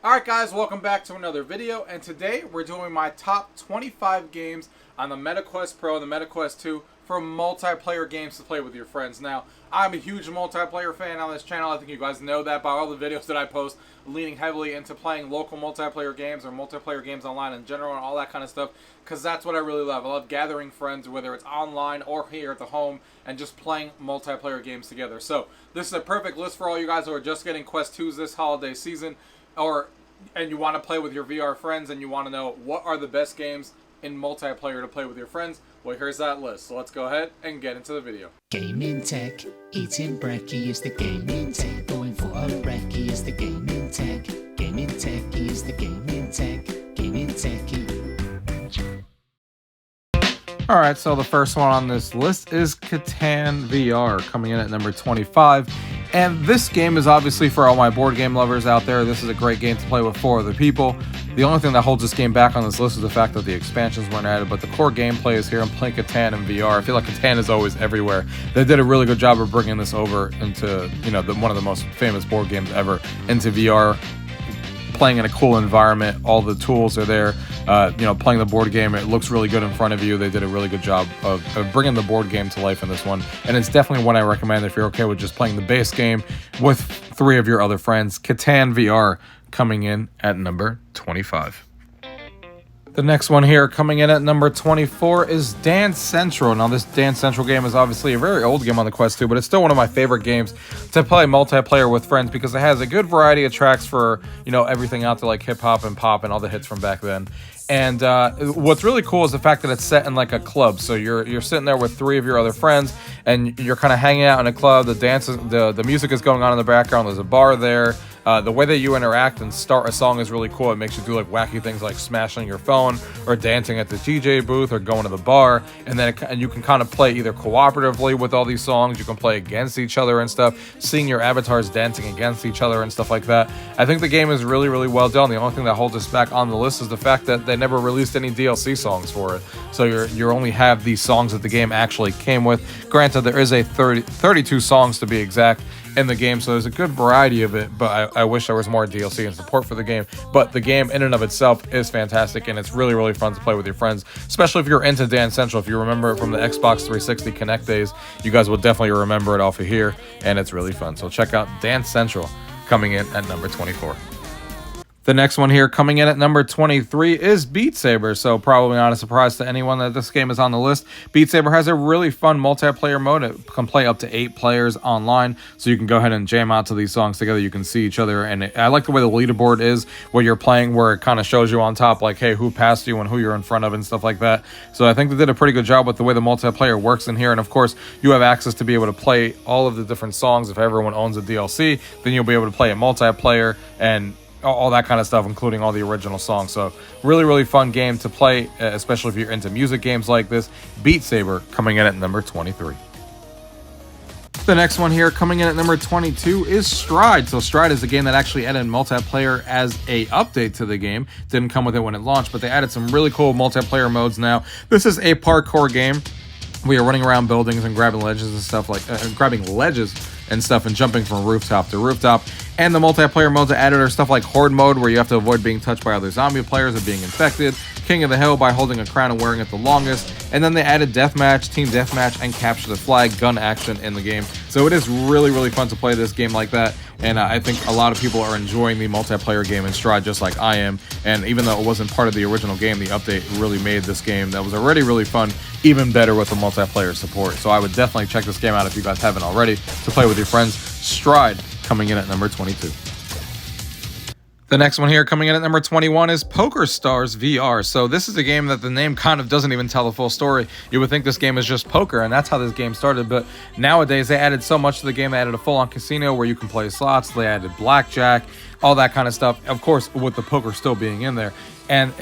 Alright guys, welcome back to another video, and today we're doing my top 25 games on the MetaQuest Pro and the MetaQuest 2 for multiplayer games to play with your friends. Now, I'm a huge multiplayer fan on this channel. I think you guys know that by all the videos that I post, leaning heavily into playing local multiplayer games or multiplayer games online in general and all that kind of stuff, because that's what I really love. I love gathering friends, whether it's online or here at the home, and just playing multiplayer games together. So, this is a perfect list for all you guys who are just getting Quest 2s this holiday season, and you want to play with your VR friends and you want to know what are the best games in multiplayer to play with your friends. Well, here's that list. So let's go ahead and get into the video. Gaming tech, eating brekkie is the gaming tech. Going for a brekkie is the gaming tech. Gaming tech is the gaming tech. Gaming techie. Alright, so the first one on this list is Catan VR, coming in at number 25. And this game is obviously for all my board game lovers out there. This is a great game to play with 4 other people. The only thing that holds this game back on this list is the fact that the expansions weren't added, but the core gameplay is here. I'm playing Catan in VR. I feel like Catan is always everywhere. They did a really good job of bringing this over into, one of the most famous board games ever into VR. Playing in a cool environment, all the tools are there. Playing the board game, it looks really good in front of you. They did a really good job of bringing the board game to life in this one, and it's definitely one I recommend if you're okay with just playing the base game with 3 of your other friends. Catan VR coming in at number 25. The next one here coming in at number 24 is Dance Central. Now, this Dance Central game is obviously a very old game on the Quest 2, but it's still one of my favorite games to play multiplayer with friends because it has a good variety of tracks for, everything out there like hip-hop and pop and all the hits from back then. And what's really cool is the fact that it's set in like a club. So you're sitting there with 3 of your other friends, and you're kind of hanging out in a club. The music is going on in the background. There's a bar there. The way that you interact and start a song is really cool. It makes you do like wacky things like smashing your phone or dancing at the DJ booth or going to the bar. And then you can kind of play either cooperatively with all these songs. You can play against each other and stuff, seeing your avatars dancing against each other and stuff like that. I think the game is really, really well done. The only thing that holds us back on the list is the fact that they never released any DLC songs for it. So you only have these songs that the game actually came with. Granted, there is 32 songs to be exact in the game, so there's a good variety of it, but I wish there was more DLC and support for the game. But the game in and of itself is fantastic, and it's really, really fun to play with your friends, especially if you're into Dance Central. If you remember it from the Xbox 360 Connect days, you guys will definitely remember it off of here, and it's really fun. So check out Dance Central coming in at number 24. The next one here coming in at number 23 is Beat Saber. So probably not a surprise to anyone that this game is on the list. Beat Saber has a really fun multiplayer mode. It can play up to 8 players online, so you can go ahead and jam out to these songs together. You can see each other, and I like the way the leaderboard is where you're playing, where it kind of shows you on top like, hey, who passed you and who you're in front of and stuff like that. So I think they did a pretty good job with the way the multiplayer works in here. And of course, you have access to be able to play all of the different songs. If everyone owns a DLC, then you'll be able to play a multiplayer and all that kind of stuff, including all the original songs. So really, really fun game to play, especially if you're into music games like this. Beat Saber coming in at number 23. The next one here coming in at number 22 is Stride. So Stride is a game that actually added multiplayer as a update to the game. Didn't come with it when it launched, but they added some really cool multiplayer modes now. This is a parkour game. We are running around buildings and grabbing ledges and stuff like and jumping from rooftop to rooftop. And the multiplayer modes added are stuff like Horde mode, where you have to avoid being touched by other zombie players or being infected, King of the Hill by holding a crown and wearing it the longest, and then they added Deathmatch, Team Deathmatch, and Capture the Flag gun action in the game. So it is really, really fun to play this game like that, and I think a lot of people are enjoying the multiplayer game in Stride just like I am. And even though it wasn't part of the original game, the update really made this game that was already really fun even better with the multiplayer support. So I would definitely check this game out if you guys haven't already to play with your friends. Stride coming in at number 22. The next one here coming in at number 21 is PokerStars VR. So this is a game that the name kind of doesn't even tell the full story. You would think this game is just poker, and that's how this game started. But nowadays, they added so much to the game. They added a full-on casino where you can play slots. They added blackjack, all that kind of stuff. Of course, with the poker still being in there. And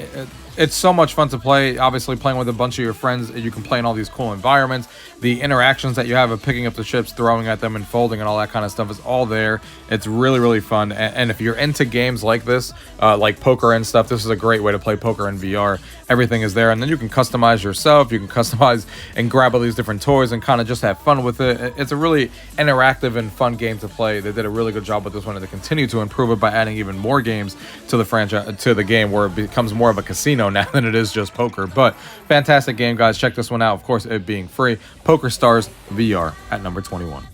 it's so much fun to play. Obviously, playing with a bunch of your friends, you can play in all these cool environments. The interactions that you have of picking up the chips, throwing at them, and folding, and all that kind of stuff is all there. It's really, really fun. And if you're into games like this, like poker and stuff, this is a great way to play poker in VR. Everything is there, and then you can customize yourself. You can customize and grab all these different toys and kind of just have fun with it. It's a really interactive and fun game to play. They did a really good job with this one, and they continue to improve it by by adding even more games to the franchise, to the game, where it becomes more of a casino now than it is just poker. But fantastic game, guys. Check this one out. Of course, it being free. PokerStars VR at number 21.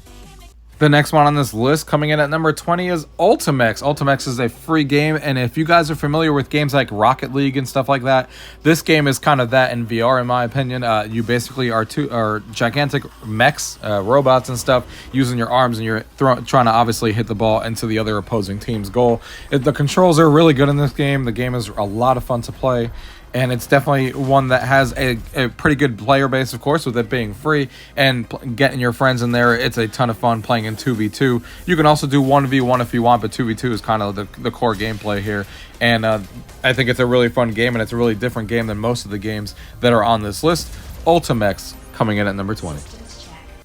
The next one on this list, coming in at number 20, is Ultimax. Ultimax is a free game, and if you guys are familiar with games like Rocket League and stuff like that, this game is kind of that in VR, in my opinion. You basically are gigantic mechs, robots and stuff, using your arms, and you're trying to obviously hit the ball into the other opposing team's goal. The controls are really good in this game. The game is a lot of fun to play. And it's definitely one that has a pretty good player base, of course, with it being free and getting your friends in there. It's a ton of fun playing in 2v2. You can also do 1v1 if you want, but 2v2 is kind of the core gameplay here. And I think it's a really fun game, and it's a really different game than most of the games that are on this list. Ultimax coming in at number 20.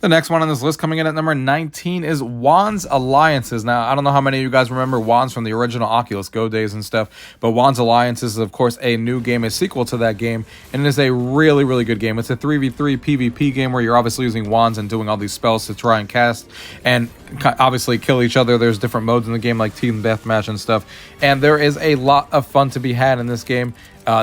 The next one on this list, coming in at number 19, is Juans Alliances. Now, I don't know how many of you guys remember Juans from the original Oculus Go days and stuff, but Juans Alliances is, of course, a new game, a sequel to that game, and it is a really, really good game. It's a 3v3 PvP game where you're obviously using wands and doing all these spells to try and cast and obviously kill each other. There's different modes in the game, like team deathmatch and stuff, and there is a lot of fun to be had in this game.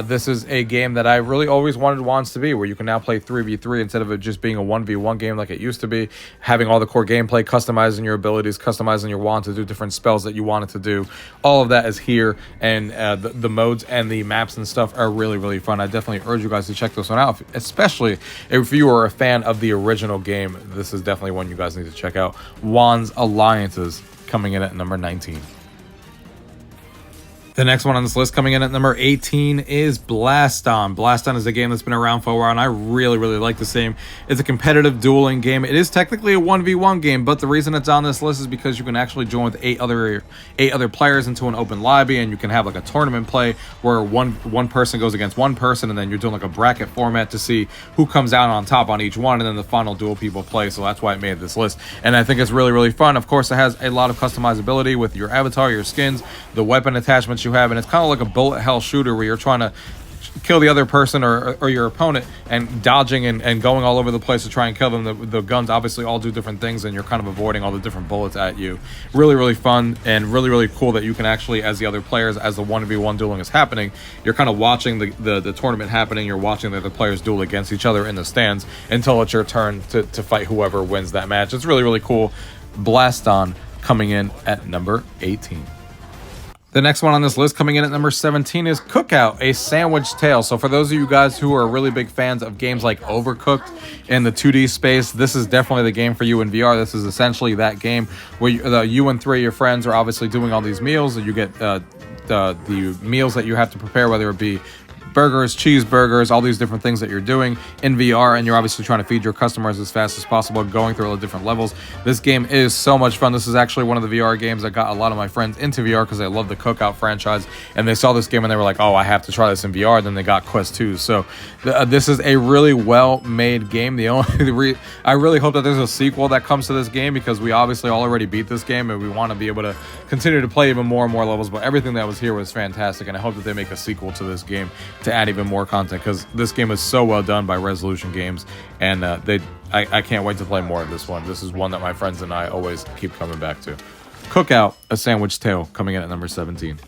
This is a game that I really always wanted Wands to be, where you can now play 3v3 instead of it just being a 1v1 game like it used to be, having all the core gameplay, customizing your abilities, customizing your wand to do different spells that you wanted to do. All of that is here, and the modes and the maps and stuff are really, really fun. I definitely urge you guys to check this one out, especially if you are a fan of the original game. This is definitely one you guys need to check out. Juans Alliances coming in at number 19. The next one on this list, coming in at number 18, is Blaston. Blaston is a game that's been around for a while, and I really, really like this game. It's a competitive dueling game. It is technically a 1v1 game, but the reason it's on this list is because you can actually join with eight other players into an open lobby, and you can have like a tournament play where one person goes against one person, and then you're doing like a bracket format to see who comes out on top on each one, and then the final duel people play. So that's why it made this list, and I think it's really, really fun. Of course, it has a lot of customizability with your avatar, your skins, the weapon attachments you have, and it's kind of like a bullet hell shooter where you're trying to kill the other person or your opponent, and dodging and going all over the place to try and kill them. The guns obviously all do different things, and you're kind of avoiding all the different bullets at you. Really, really fun, and really, really cool that you can actually, as the other players, as the 1v1 dueling is happening, you're kind of watching the tournament happening. You're watching the other players duel against each other in the stands until it's your turn to fight whoever wins that match. It's really, really cool. Blaston coming in at number 18. The next one on this list, coming in at number 17, is Cookout, a sandwich tale. So for those of you guys who are really big fans of games like Overcooked in the 2D space, this is definitely the game for you in VR. This is essentially that game where you and three of your friends are obviously doing all these meals, and you get the meals that you have to prepare, whether it be burgers, cheeseburgers, all these different things that you're doing in VR, and you're obviously trying to feed your customers as fast as possible, going through all the different levels. This game is so much fun. This is actually one of the VR games that got a lot of my friends into VR because they love the Cookout franchise, and they saw this game and they were like, oh, I have to try this in VR. Then they got Quest 2. So this is a really well-made game. I really hope that there's a sequel that comes to this game, because we obviously already beat this game and we want to be able to continue to play even more and more levels, but everything that was here was fantastic, and I hope that they make a sequel to this game to add even more content, because this game is so well done by Resolution Games, and I can't wait to play more of this one. This is one that my friends and I always keep coming back to. Cookout, a sandwich tale, coming in at number 17.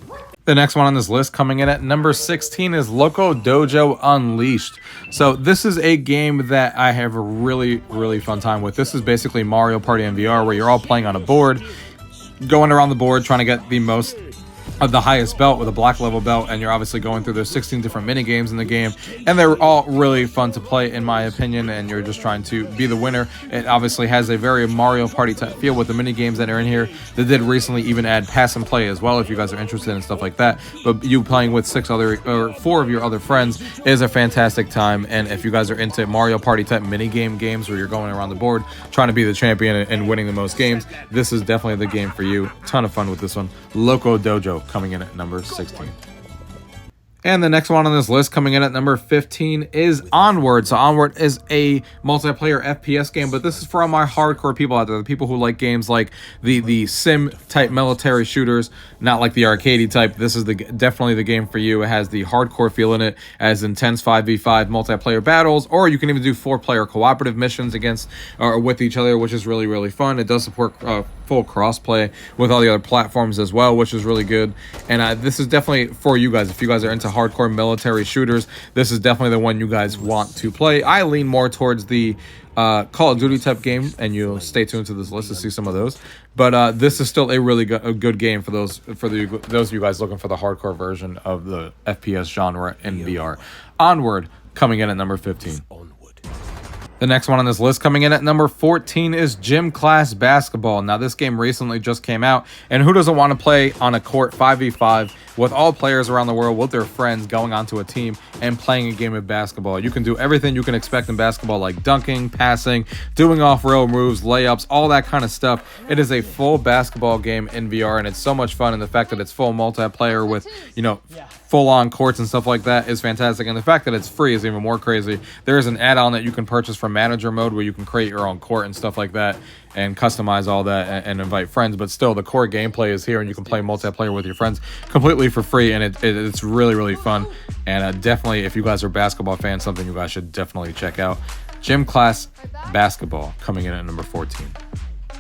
The next one on this list, coming in at number 16, is Loco Dojo Unleashed. So this is a game that I have a really, really fun time with. This is basically Mario Party in VR, where you're all playing on a board, going around the board trying to get the most of the highest belt with a black level belt, and you're obviously going through. There's 16 different mini games in the game, and they're all really fun to play in my opinion, and you're just trying to be the winner. It obviously has a very Mario Party type feel with the mini games that are in here. They did recently even add pass and play as well, if you guys are interested in stuff like that. But you playing with 4 of your other friends is a fantastic time, and if you guys are into Mario Party type mini games where you're going around the board trying to be the champion and winning the most games, this is definitely the game for you. Ton of fun with this one. Loco Dojo coming in at number 16. And the next one on this list coming in at number 15 is Onward. So Onward is a multiplayer FPS game, but this is for all my hardcore people out there, the people who like games like the sim type military shooters, not like the arcadey type. This is definitely the game for you. It has the hardcore feel in it, as intense 5v5 multiplayer battles, or you can even do 4-player cooperative missions against or with each other, which is really, really fun. It does support full crossplay with all the other platforms as well, which is really good. And this is definitely for you guys. If you guys are into hardcore military shooters, this is definitely the one you guys want to play. I lean more towards the Call of Duty type game, and you'll stay tuned to this list to see some of those. But this is still a really good game for those of you guys looking for the hardcore version of the FPS genre in VR. Onward coming in at number 15. The next one on this list coming in at number 14 is Gym Class Basketball. Now, this game recently just came out, and who doesn't want to play on a court 5v5 with all players around the world with their friends going onto a team and playing a game of basketball? You can do everything you can expect in basketball, like dunking, passing, doing off-rail moves, layups, all that kind of stuff. It is a full basketball game in VR, and it's so much fun, and the fact that it's full multiplayer with, full-on courts and stuff like that is fantastic, and the fact that it's free is even more crazy. There is an add-on that you can purchase for manager mode where you can create your own court and stuff like that and customize all that and invite friends, but still the core gameplay is here, and you can play multiplayer with your friends completely for free, and it's really, really fun. And definitely, if you guys are basketball fans, something you guys should definitely check out. Gym Class Basketball coming in at number 14.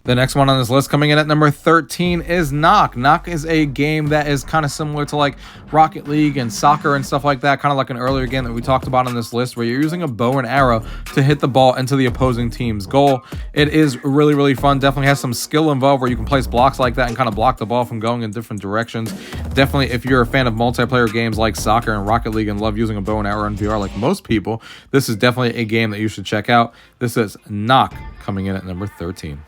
The next one on this list coming in at number 13 is Knock. Knock is a game that is kind of similar to like Rocket League and soccer and stuff like that, kind of like an earlier game that we talked about on this list, where you're using a bow and arrow to hit the ball into the opposing team's goal. It is really, really fun. Definitely has some skill involved where you can place blocks like that and kind of block the ball from going in different directions. Definitely, if you're a fan of multiplayer games like soccer and Rocket League and love using a bow and arrow in VR like most people, this is definitely a game that you should check out. This is Knock coming in at number 13.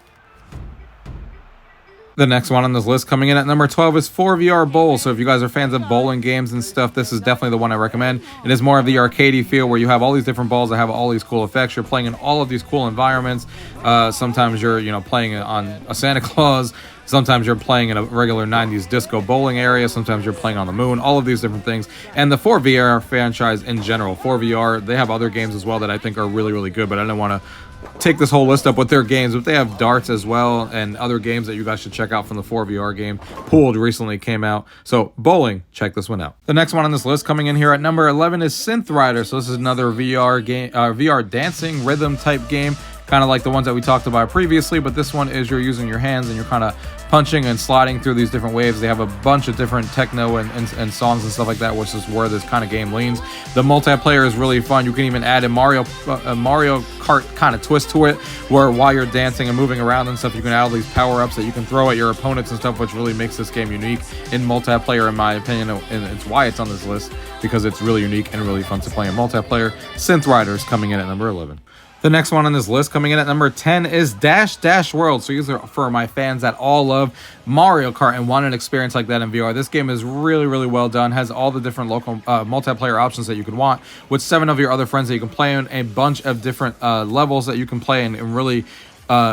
The next one on this list coming in at number 12 is 4VR Bowl. So if you guys are fans of bowling games and stuff, this is definitely the one I recommend. It is more of the arcadey feel where you have all these different balls that have all these cool effects. You're playing in all of these cool environments. Sometimes you're playing on a Santa Claus. Sometimes you're playing in a regular 90s disco bowling area. Sometimes you're playing on the moon. All of these different things. And the 4VR franchise in general, 4VR, they have other games as well that I think are really, really good, but I don't want to take this whole list up with their games, but they have darts as well and other games that you guys should check out from the 4VR game. Pooled recently came out, so bowling, check this one out. The next one on this list coming in here at number 11 is Synth Rider. So this is another VR game, VR dancing rhythm type game, kind of like the ones that we talked about previously, but this one is you're using your hands and you're kind of punching and sliding through these different waves. They have a bunch of different techno and songs and stuff like that, which is where this kind of game leans. The multiplayer is really fun. You can even add a Mario Kart kind of twist to it, where while you're dancing and moving around and stuff, you can add all these power-ups that you can throw at your opponents and stuff, which really makes this game unique in multiplayer, in my opinion, and it's why it's on this list, because it's really unique and really fun to play in multiplayer. Synth Rider is coming in at number 11. The next one on this list coming in at number 10 is Dash Dash World. So these are for my fans that all love Mario Kart and want an experience like that in VR. This game is really, really well done. Has all the different local multiplayer options that you could want, with 7 of your other friends that you can play in, a bunch of different levels that you can play in, and really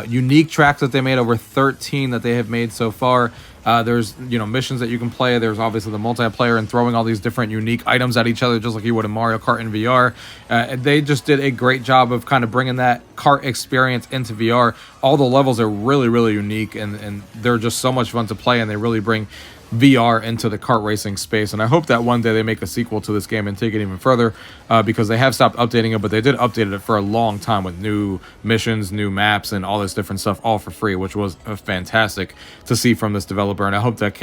unique tracks that they made, over 13 that they have made so far. There's missions that you can play. There's obviously the multiplayer and throwing all these different unique items at each other, just like you would in Mario Kart in VR. They just did a great job of kind of bringing that kart experience into VR. All the levels are really, really unique, and they're just so much fun to play, and they really bring VR into the kart racing space. And I hope that one day they make a sequel to this game and take it even further, because they have stopped updating it, but they did update it for a long time with new missions, new maps, and all this different stuff, all for free, which was fantastic to see from this developer. And I hope that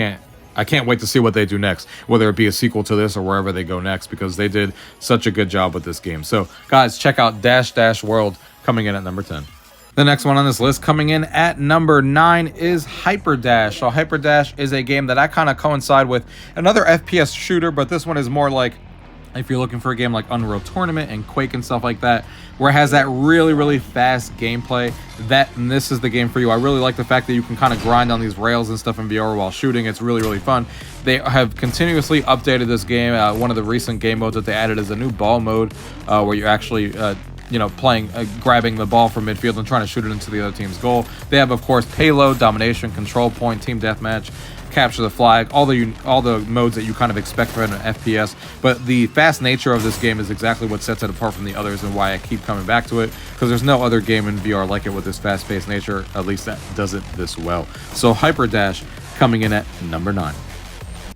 I can't wait to see what they do next, whether it be a sequel to this or wherever they go next, because they did such a good job with this game. So guys, check out Dash Dash World coming in at number 10. The next one on this list coming in at number 9 is Hyper Dash. So Hyper Dash is a game that I kind of coincide with another FPS shooter, but this one is more like, if you're looking for a game like Unreal Tournament and Quake and stuff like that, where it has that really, really fast gameplay, and this is the game for you. I really like the fact that you can kind of grind on these rails and stuff in VR while shooting. It's really, really fun. They have continuously updated this game. One of the recent game modes that they added is a new ball mode, where you actually playing, grabbing the ball from midfield and trying to shoot it into the other team's goal. They have, of course, payload, domination, control point, team deathmatch, capture the flag, all the modes that you kind of expect from an FPS. But the fast nature of this game is exactly what sets it apart from the others and why I keep coming back to it, because there's no other game in VR like it with this fast-paced nature, at least that does it this well. So Hyper Dash coming in at number 9.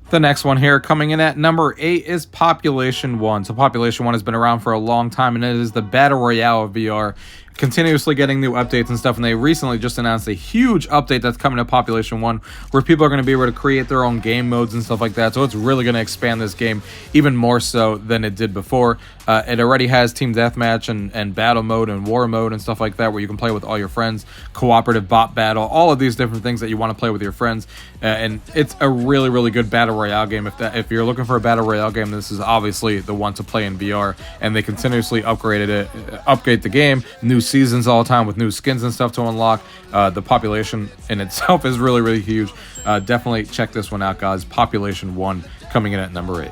The next one here coming in at number 8 is Population 1. So Population 1 has been around for a long time, and it is the battle royale of VR, continuously getting new updates and stuff. And they recently just announced a huge update that's coming to Population 1 where people are going to be able to create their own game modes and stuff like that. So it's really going to expand this game even more so than it did before. It already has team deathmatch and battle mode and war mode and stuff like that, where you can play with all your friends, cooperative bot battle, all of these different things that you want to play with your friends. And it's a really, really good battle royale game. If you're looking for a battle royale game, this is obviously the one to play in VR. And they continuously upgrade the game, new seasons all the time with new skins and stuff to unlock. The population in itself is really, really huge. Definitely check this one out, guys. Population 1 coming in at number 8.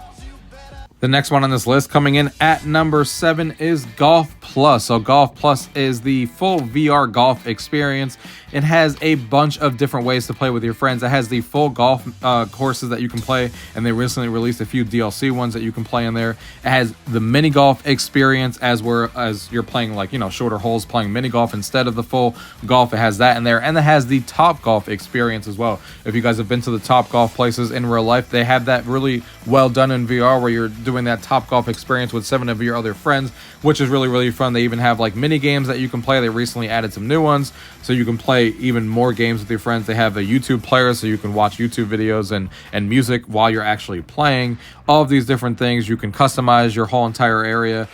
The next one on this list coming in at number 7 is Golf Plus. So Golf Plus is the full VR golf experience. It has a bunch of different ways to play with your friends. It has the full golf courses that you can play, and they recently released a few DLC ones that you can play in there. It has the mini golf experience as you're playing shorter holes, playing mini golf instead of the full golf. It has that in there, and it has the Top Golf experience as well. If you guys have been to the Top Golf places in real life, they have that really well done in VR where you're doing that Top Golf experience with 7 of your other friends, which is really, really fun. They even have mini games that you can play. They recently added some new ones, so you can play even more games with your friends. They have a YouTube player, so you can watch YouTube videos and music while you're actually playing. All of these different things. You can customize your whole entire area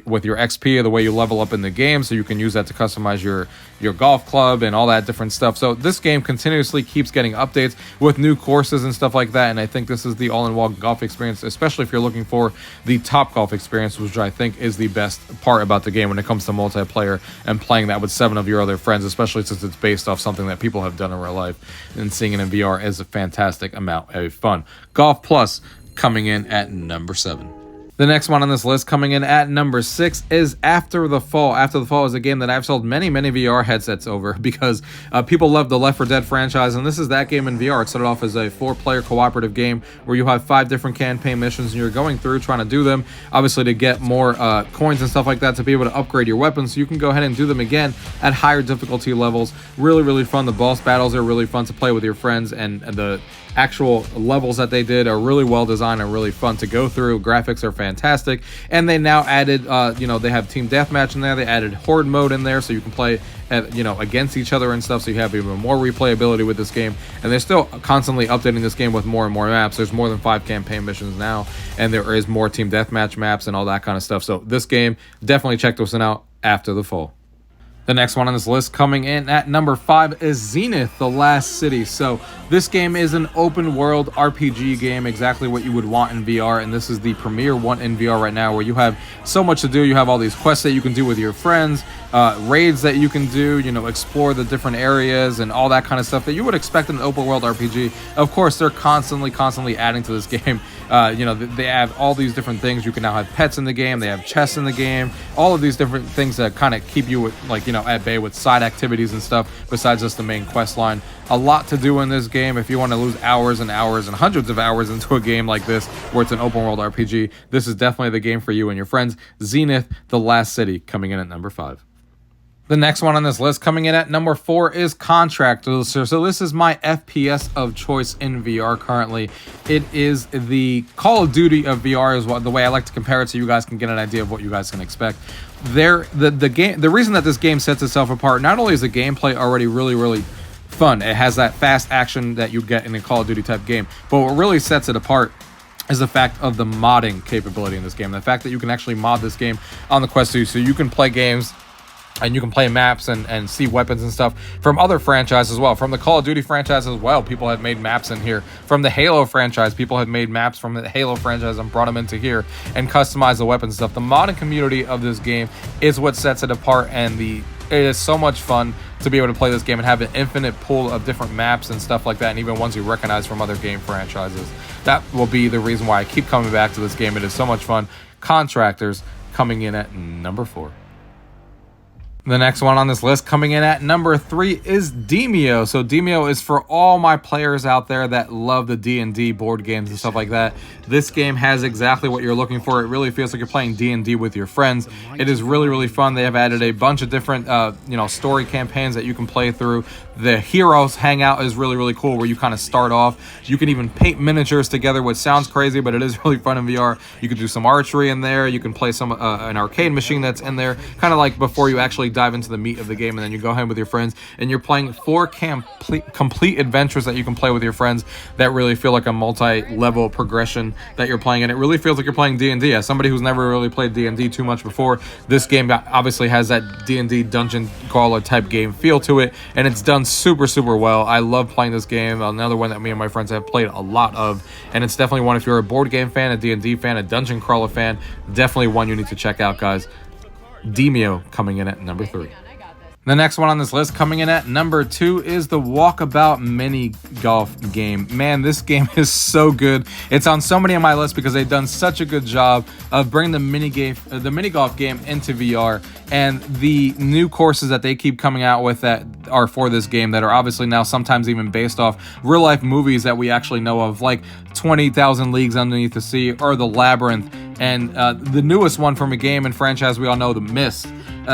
with your XP, the way you level up in the game, so you can use that to customize your golf club and all that different stuff. So this game continuously keeps getting updates with new courses and stuff like that, and I think this is the all-in-one golf experience, especially if you're looking for the Top Golf experience, which I think is the best part about the game when it comes to multiplayer and playing that with 7 of your other friends, especially since it's based off something that people have done in real life, and seeing it in VR is a fantastic amount of fun. Golf Plus coming in at number 7. The next one on this list coming in at number 6 is After the Fall. After the Fall is a game that I've sold many VR headsets over because people love the Left 4 Dead franchise, and this is that game in VR. It started off as a 4-player cooperative game where you have 5 different campaign missions and you're going through trying to do them, obviously to get more coins and stuff like that to be able to upgrade your weapons, so you can go ahead and do them again at higher difficulty levels. Really, really fun. The boss battles are really fun to play with your friends, and the actual levels that they did are really well designed and really fun to go through. Graphics are fantastic, and they now added they have team deathmatch in there. They added horde mode in there, so you can play against each other and stuff, so you have even more replayability with this game. And they're still constantly updating this game with more and more maps. There's more than 5 campaign missions now, and there is more team deathmatch maps and all that kind of stuff. So this game, definitely check this one out. After the Fall. The next one on this list coming in at number 5 is Zenith, The Last City. So this game is an open world RPG game, exactly what you would want in VR, and this is the premier one in VR right now, where you have so much to do. You have all these quests that you can do with your friends, raids that you can do, explore the different areas and all that kind of stuff that you would expect in an open world RPG. Of course, they're constantly adding to this game. They have all these different things. You can now have pets in the game. They have chests in the game. All of these different things that kind of keep you at bay with side activities and stuff besides just the main quest line. A lot to do in this game. If you want to lose hours and hours and hundreds of hours into a game like this where it's an open world RPG, this is definitely the game for you and your friends. Zenith, The Last City coming in at number 5. The next one on this list coming in at number 4 is Contractors. So this is my FPS of choice in VR currently. It is the Call of Duty of VR is the way I like to compare it, so you guys can get an idea of what you guys can expect. The reason that this game sets itself apart, not only is the gameplay already really, really fun, it has that fast action that you get in a Call of Duty type game, but what really sets it apart is the fact of the modding capability in this game. The fact that you can actually mod this game on the Quest 2, so you can play games and you can play maps and see weapons and stuff from other franchises as well. From the Call of Duty franchise as well, people have made maps in here. From the Halo franchise, people have made maps from the Halo franchise and brought them into here and customized the weapons stuff. The modding community of this game is what sets it apart, and it is so much fun to be able to play this game and have an infinite pool of different maps and stuff like that, and even ones you recognize from other game franchises. That will be the reason why I keep coming back to this game. It is so much fun. Contractors coming in at number 4. The next one on this list coming in at number 3 is Demio. So Demio is for all my players out there that love the D&D board games and stuff like that. This game has exactly what you're looking for. It really feels like you're playing D&D with your friends. It is really, really fun. They have added a bunch of different, story campaigns that you can play through. The Heroes Hangout is really, really cool, where you kind of start off. You can even paint miniatures together, which sounds crazy, but it is really fun in VR. You can do some archery in there. You can play some an arcade machine that's in there, kind of like before you actually dive into the meat of the game, and then you go home with your friends, and you're playing 4 complete adventures that you can play with your friends that really feel like a multi-level progression that you're playing, and it really feels like you're playing D&D. As somebody who's never really played D&D too much before, this game obviously has that D&D dungeon crawler type game feel to it, and it's done super, super well. I love playing this game. Another one that me and my friends have played a lot of, and it's definitely one, if you're a board game fan, a D&D fan, a dungeon crawler fan, definitely one you need to check out, guys. Demio coming in at number 3. The next one on this list coming in at number 2 is the Walkabout mini golf game. Man, this game is so good. It's on so many of my lists because they've done such a good job of bringing the mini golf game into VR, and the new courses that they keep coming out with that are for this game that are obviously now sometimes even based off real life movies that we actually know of, like 20,000 Leagues Underneath the Sea or The Labyrinth, and the newest one from a game and franchise we all know, The Mist.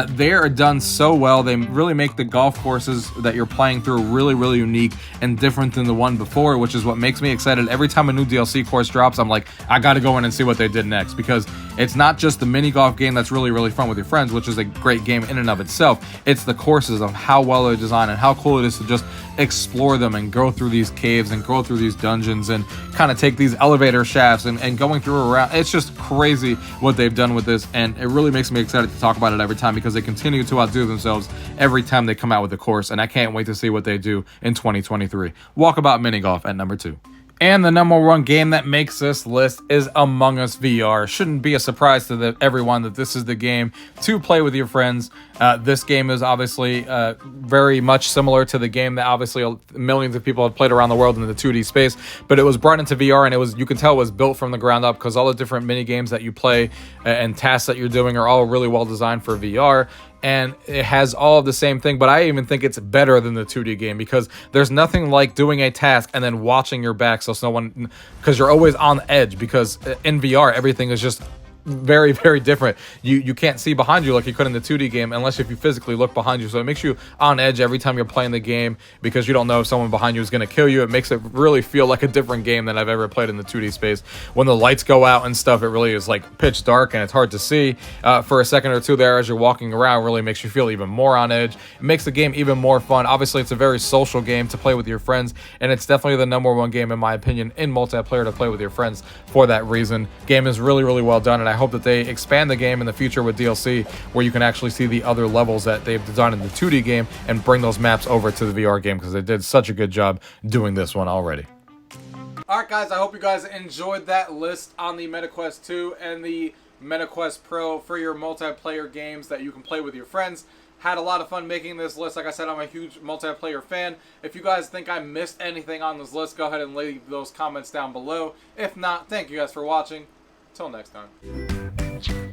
They are done so well. They really make the golf courses that you're playing through really, really unique and different than the one before, which is what makes me excited. Every time a new DLC course drops, I'm like, I gotta go in and see what they did next, because it's not just the mini golf game that's really, really fun with your friends, which is a great game in and of itself. It's the courses of how well they're designed and how cool it is to just explore them and go through these caves and go through these dungeons and kind of take these elevator shafts and going through around. It's just crazy what they've done with this, and it really makes me excited to talk about it every time, because they continue to outdo themselves every time they come out with a course, and I can't wait to see what they do in 2023. Walkabout mini golf at number 2. And the number 1 game that makes this list is Among Us VR. Shouldn't be a surprise to everyone that this is the game to play with your friends. This game is obviously very much similar to the game that obviously millions of people have played around the world in the 2D space, but it was brought into VR, and you can tell it was built from the ground up, because all the different mini games that you play and tasks that you're doing are all really well designed for VR. And it has all of the same thing, but I even think it's better than the 2D game, because there's nothing like doing a task and then watching your back, so because you're always on edge, because in VR everything is just very, very different. You can't see behind you like you could in the 2D game unless if you physically look behind you. So it makes you on edge every time you're playing the game, because you don't know if someone behind you is going to kill you. It makes it really feel like a different game than I've ever played in the 2D space. When the lights go out and stuff, it really is like pitch dark and it's hard to see for a second or two there as you're walking around. Really makes you feel even more on edge. It makes the game even more fun. Obviously, it's a very social game to play with your friends, and it's definitely the number 1 game in my opinion in multiplayer to play with your friends for that reason. Game is really, really well done, and I hope that they expand the game in the future with DLC, where you can actually see the other levels that they've designed in the 2D game and bring those maps over to the VR game, because they did such a good job doing this one already. Alright guys, I hope you guys enjoyed that list on the MetaQuest 2 and the MetaQuest Pro for your multiplayer games that you can play with your friends. Had a lot of fun making this list. Like I said, I'm a huge multiplayer fan. If you guys think I missed anything on this list, go ahead and leave those comments down below. If not, thank you guys for watching. Till next time.